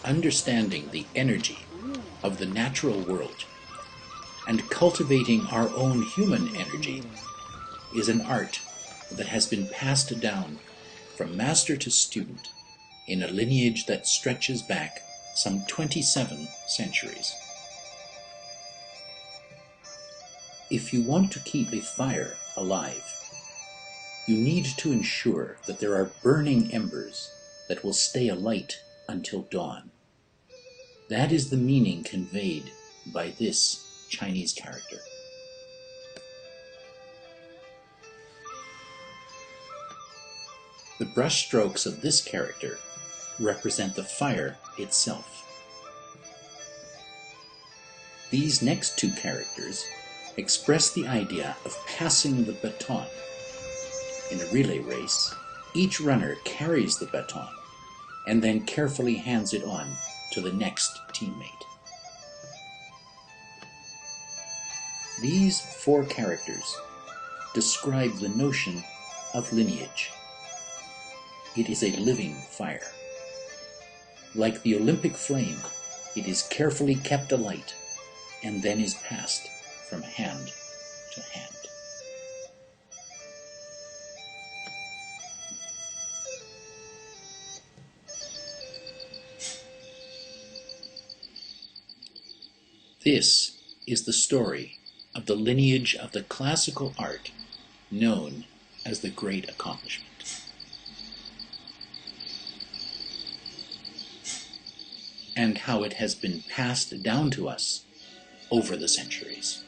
understanding the energy of the natural world and cultivating our own human energy is an art that has been passed down from master to student in a lineage that stretches back some 27 centuries. If you want to keep a fire alive, you need to ensure that there are burning embers that will stay alight until dawn. That is the meaning conveyed by this Chinese character. The brushstrokes of this character represent the fire itself. These next two characters express the idea of passing the baton. In a relay race, each runner carries the baton and then carefully hands it on to the next teammate. These four characters describe the notion of lineage. It is a living fire. Like the Olympic flame, it is carefully kept alight and then is passed from hand to hand. This is the story of the lineage of the classical art known as the Great Accomplishment. And how it has been passed down to us over the centuries.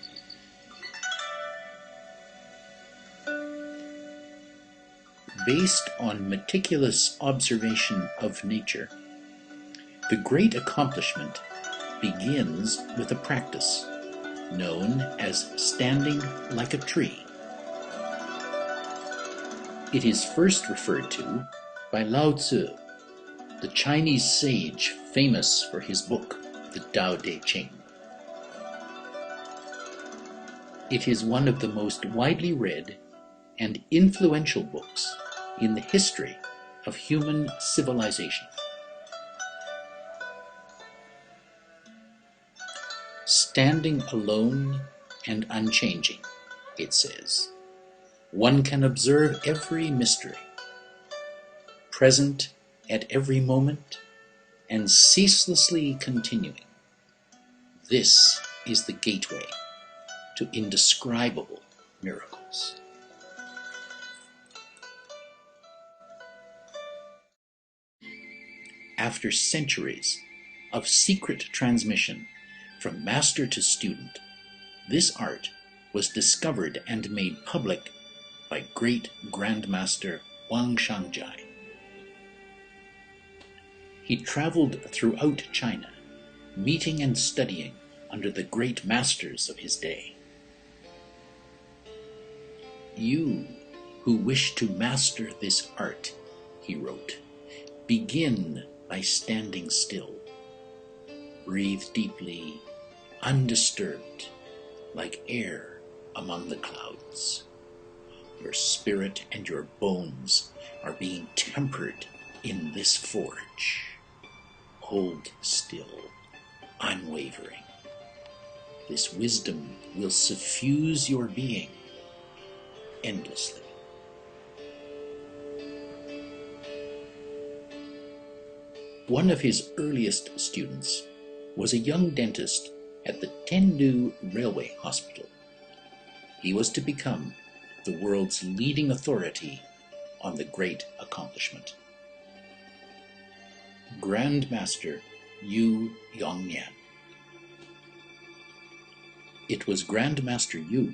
Based on meticulous observation of nature, the Great Accomplishment begins with a practice known as standing like a tree. It is first referred to by Lao Tzu, the Chinese sage famous for his book, the Tao Te Ching. It is one of the most widely read and influential books in the history of human civilization. Standing alone and unchanging, it says, one can observe every mystery, present at every moment and ceaselessly continuing. This is the gateway to indescribable miracles. After centuries of secret transmission from master to student, this art was discovered and made public by great Grandmaster Wang Shangjai. He traveled throughout China, meeting and studying under the great masters of his day. You who wish to master this art, he wrote, begin by standing still. Breathe deeply, undisturbed, like air among the clouds. Your spirit and your bones are being tempered in this forge. Hold still, unwavering. This wisdom will suffuse your being endlessly. One of his earliest students was a young dentist at the Tendu Railway Hospital. He was to become the world's leading authority on the Great Accomplishment. Grandmaster Yu Yongnian. It was Grandmaster Yu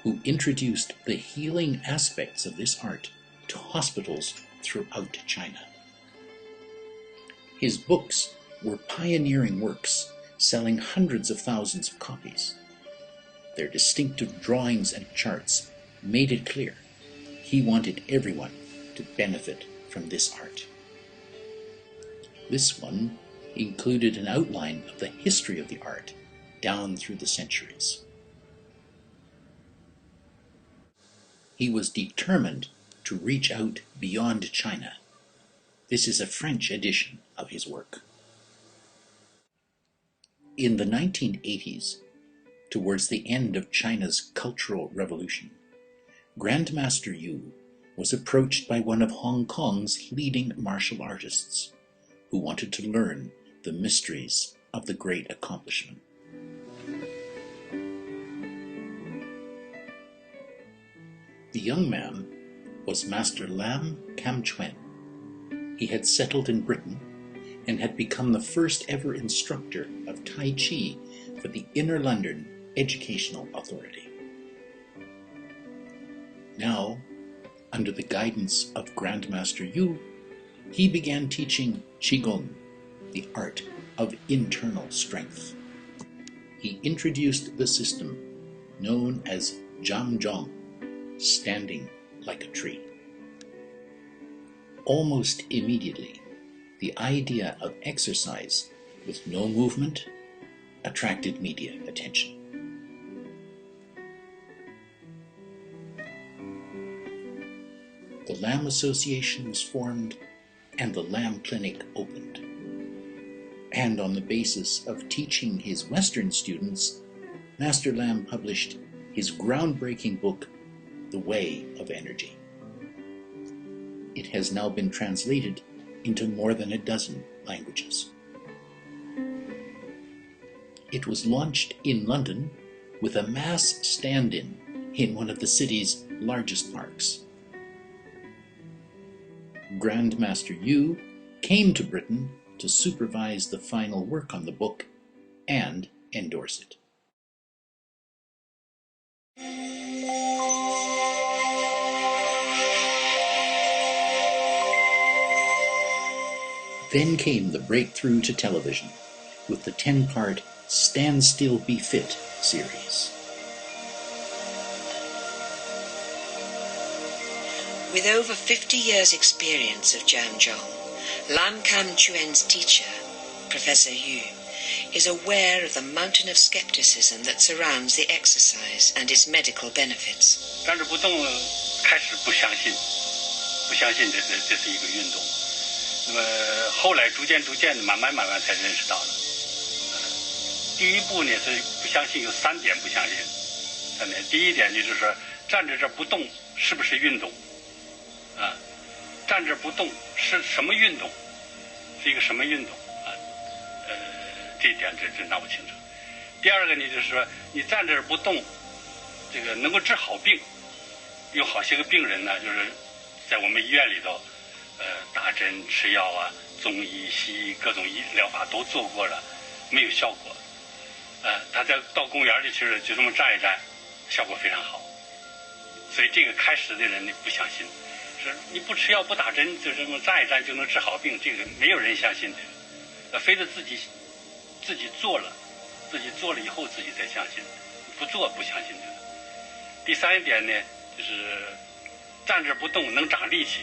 who introduced the healing aspects of this art to hospitals throughout China. His books were pioneering works, selling hundreds of thousands of copies. Their distinctive drawings and charts made it clear he wanted everyone to benefit from this art. This one included an outline of the history of the art down through the centuries. He was determined to reach out beyond China. This is a French edition of his work. In the 1980s, towards the end of China's Cultural Revolution, Grandmaster Yu was approached by one of Hong Kong's leading martial artists who wanted to learn the mysteries of the great accomplishment. The young man was Master Lam Kam Chuen. He had settled in Britain and had become the first ever instructor of Tai Chi for the Inner London Educational Authority. Now, under the guidance of Grandmaster Yu, he began teaching Qigong, the art of internal strength. He introduced the system known as ZhanZhuang, standing like a tree. Almost immediately, the idea of exercise with no movement attracted media attention. The Lam Association was formed and the Lam Clinic opened. And on the basis of teaching his Western students, Master Lam published his groundbreaking book, The Way of Energy. It has now been translated into more than a dozen languages. It was launched in London with a mass stand-in one of the city's largest parks. Grandmaster Yu came to Britain to supervise the final work on the book and endorse it. Then came the breakthrough to television with the 10-part Stand Still Be Fit series. With over 50 years' experience of ZhanZhuang, Lam Kam Chuen's teacher, Professor Yu, is aware of the mountain of skepticism that surrounds the exercise and its medical benefits. 站着不动，开始不相信这是一个运动。那么后来逐渐的，慢慢才认识到了。第一步呢是不相信，有3点不相信。第一点就是说，站着这不动是不是运动？站着不动是什么运动？是一个什么运动？这一点真闹不清楚。第二个呢，就是说你站着不动，这个能够治好病。有好些个病人呢，就是在我们医院里头，打针、吃药啊，中医、西医各种疗法都做过了，没有效果。他到公园里去了，就这么站一站，效果非常好。所以这个开始的人你不相信，是你不吃药不打针，就这么站一站就能治好病，这个没有人相信这个。非得自己做了，以后自己才相信，不做不相信这个。第3点呢，就是站着不动能长力气，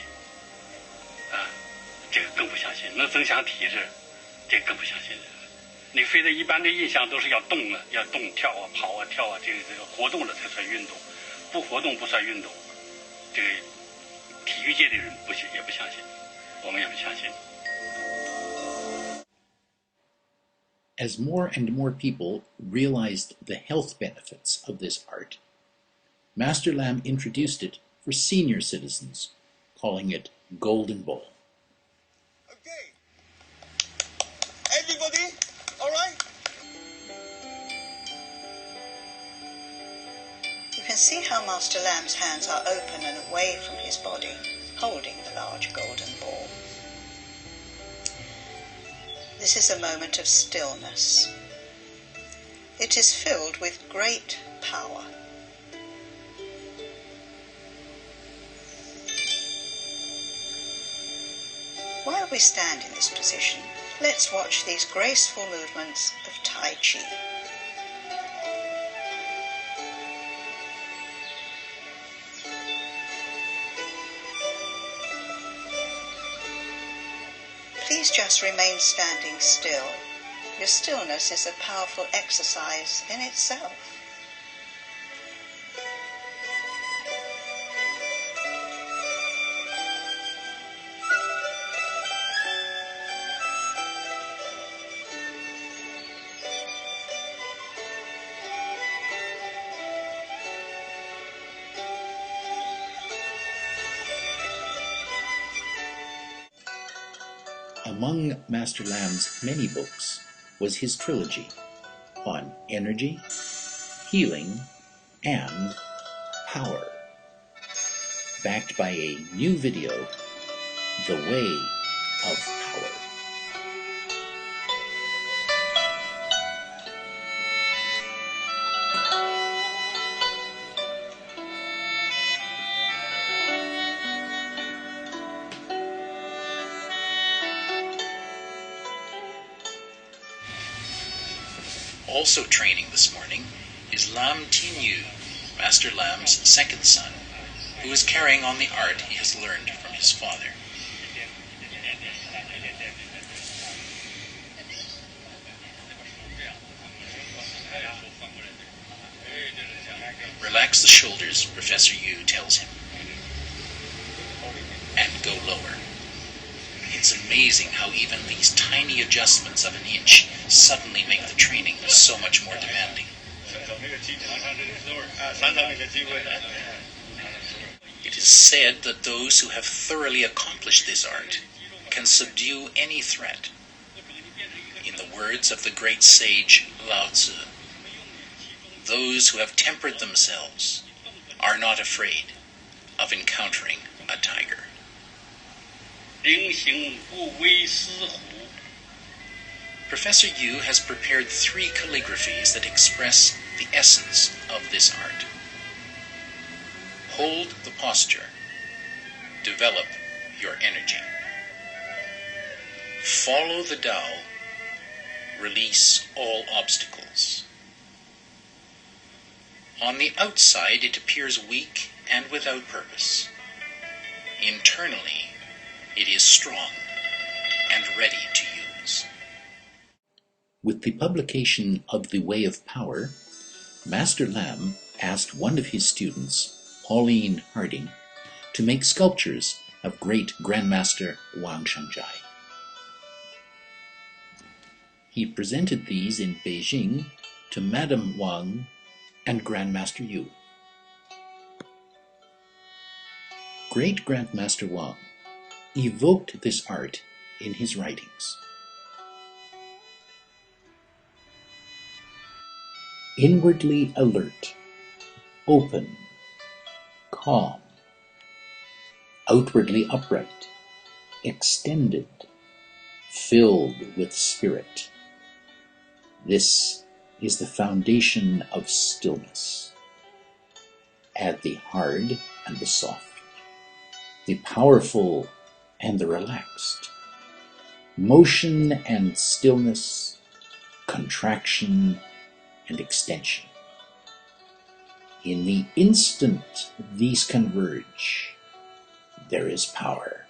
这个更不相信，能增强体质，这个更不相信。你非得一般的印象都是要动了，要动跳啊跑啊跳啊，这个活动了才算运动，不活动不算运动。这个体育界的人也不相信，我们也不相信。As more and more people realized the health benefits of this art, Master Lam introduced it for senior citizens, calling it Golden Bowl. Okay. Everybody, all right? You can see how Master Lam's hands are open and away from his body, holding the large golden ball. This is a moment of stillness. It is filled with great power. While we stand in this position, let's watch these graceful movements of Tai Chi. Please just remain standing still. Your stillness is a powerful exercise in itself. Among Master Lam's many books was his trilogy on energy, healing, and power, backed by a new video, The Way of Power. Also training this morning is Lam Tinyu, Master Lam's second son, who is carrying on the art he has learned from his father. Relax the shoulders, Professor Yu tells him, and go lower. It's amazing how even these tiny adjustments of an inch suddenly make the training so much more demanding. It is said that those who have thoroughly accomplished this art can subdue any threat. In the words of the great sage Lao Tzu, those who have tempered themselves are not afraid of encountering a tiger. Professor Yu has prepared 3 calligraphies that express the essence of this art. Hold the posture. Develop your energy. Follow the Tao. Release all obstacles. On the outside, it appears weak and without purpose. Internally, it is strong and ready to use. With the publication of The Way of Power, Master Lam asked one of his students, Pauline Harding, to make sculptures of great Grandmaster Wang Shangjai. He presented these in Beijing to Madame Wang and Grandmaster Yu. Great Grandmaster Wang evoked this art in his writings. Inwardly alert, open, calm, outwardly upright, extended, filled with spirit. This is the foundation of stillness. Add the hard and the soft, the powerful and the relaxed, motion and stillness, contraction and extension. In the instant these converge, there is power.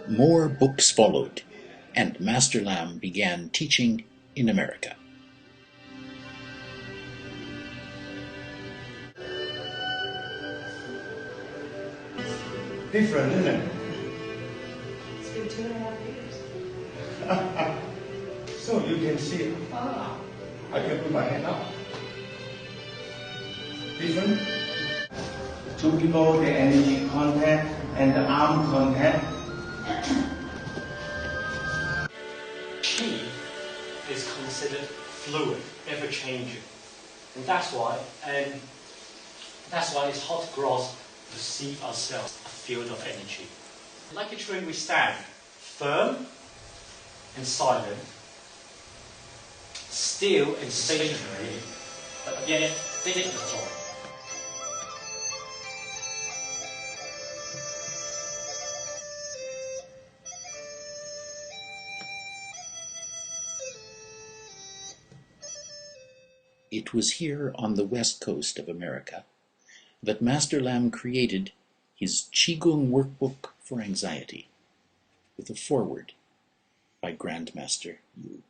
More books followed, and Master Lam began teaching in America. Different, isn't it? It's been 2.5 years. So you can see, I can put my hand up. Different. 2 people, the energy contact and the arm contact. Qi is considered fluid, ever-changing, and that's why it's hard to grasp to see ourselves a field of energy. Like a tree, we stand firm and silent, still and stationary, but yet dignified. It was here on the west coast of America that Master Lam created his Qigong workbook for anxiety, with a foreword by Grandmaster Yu.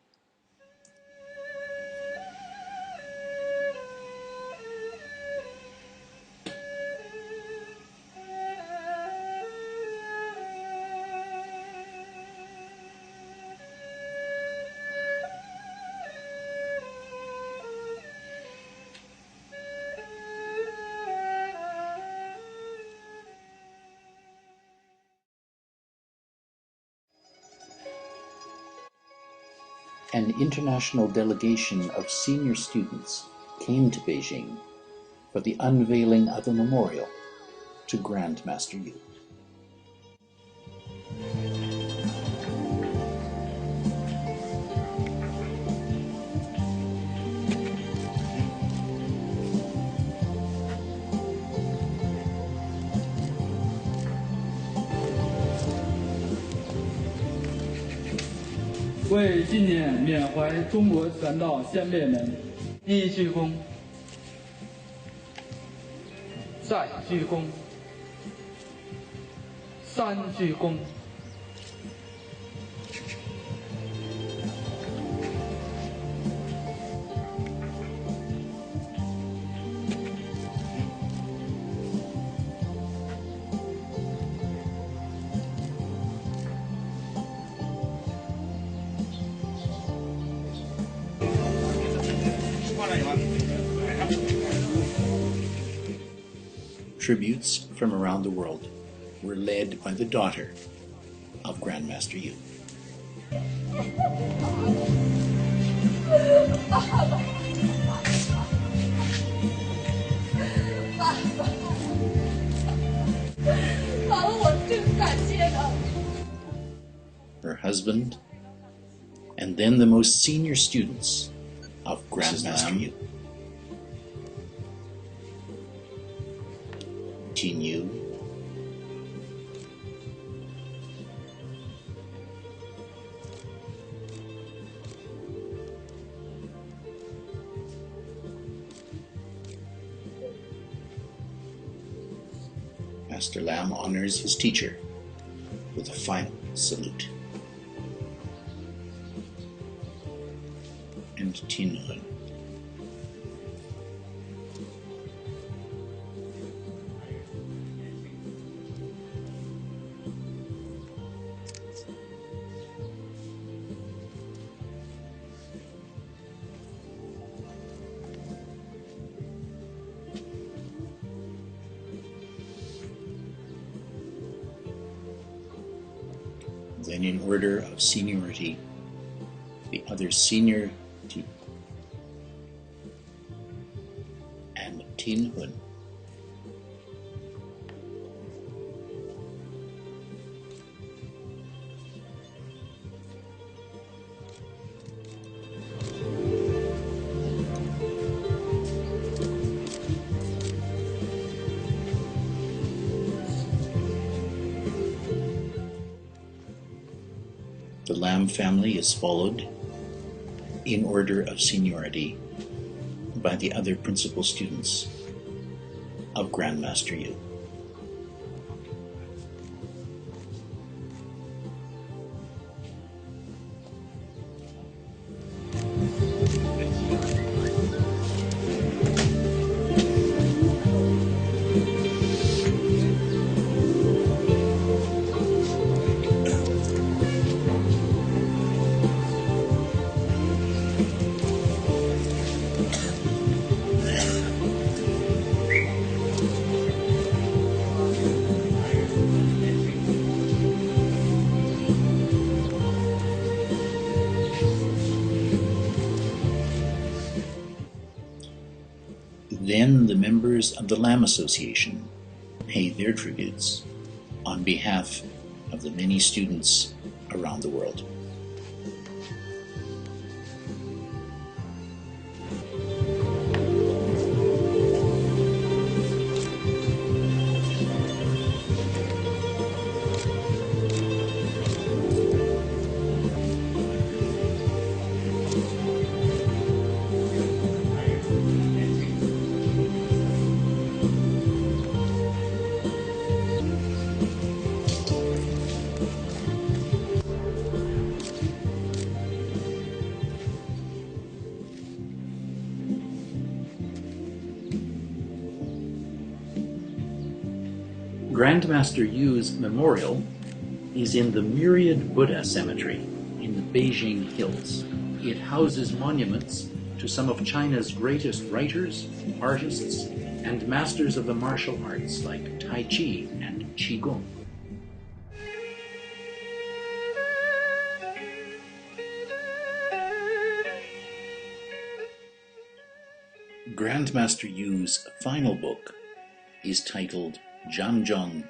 an international delegation of senior students came to Beijing for the unveiling of a memorial to Grandmaster Yu. 为纪念缅怀中国传道先辈们，一鞠躬，再鞠躬，三鞠躬。Tributes from around the world were led by the daughter of Grandmaster Yu. 爸爸，我真感谢他。 Her husband, and then the most senior students of Grandmaster Yu. Jin Yu, Master Lam honors his teacher with a final salute. And Tin Hun. Then in order of seniority, the other senior and Tin Hun. The Lam family is followed in order of seniority by the other principal students of Grandmaster Yu. Then the members of the Lam Association pay their tributes on behalf of the many students around the world. Grandmaster Yu's memorial is in the Myriad Buddha Cemetery in the Beijing Hills. It houses monuments to some of China's greatest writers, artists, and masters of the martial arts like Tai Chi and Qigong. Grandmaster Yu's final book is titled ZhanZhuang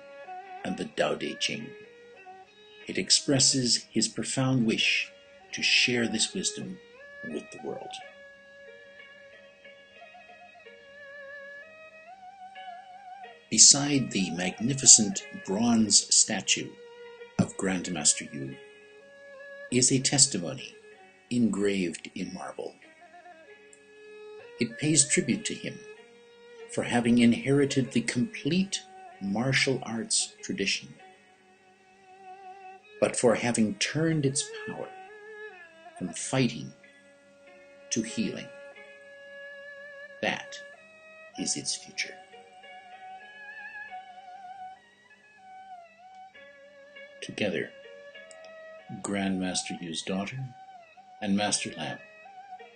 and the Tao Te Ching. It expresses his profound wish to share this wisdom with the world. Beside the magnificent bronze statue of Grandmaster Yu is a testimony engraved in marble. It pays tribute to him for having inherited the complete martial arts tradition, but for having turned its power from fighting to healing. That is its future. Together, Grandmaster Yu's daughter and Master Lam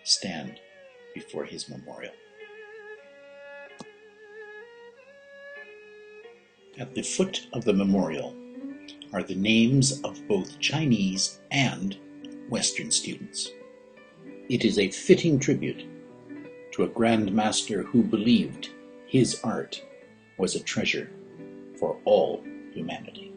stand before his memorial. At the foot of the memorial are the names of both Chinese and Western students. It is a fitting tribute to a Grandmaster who believed his art was a treasure for all humanity.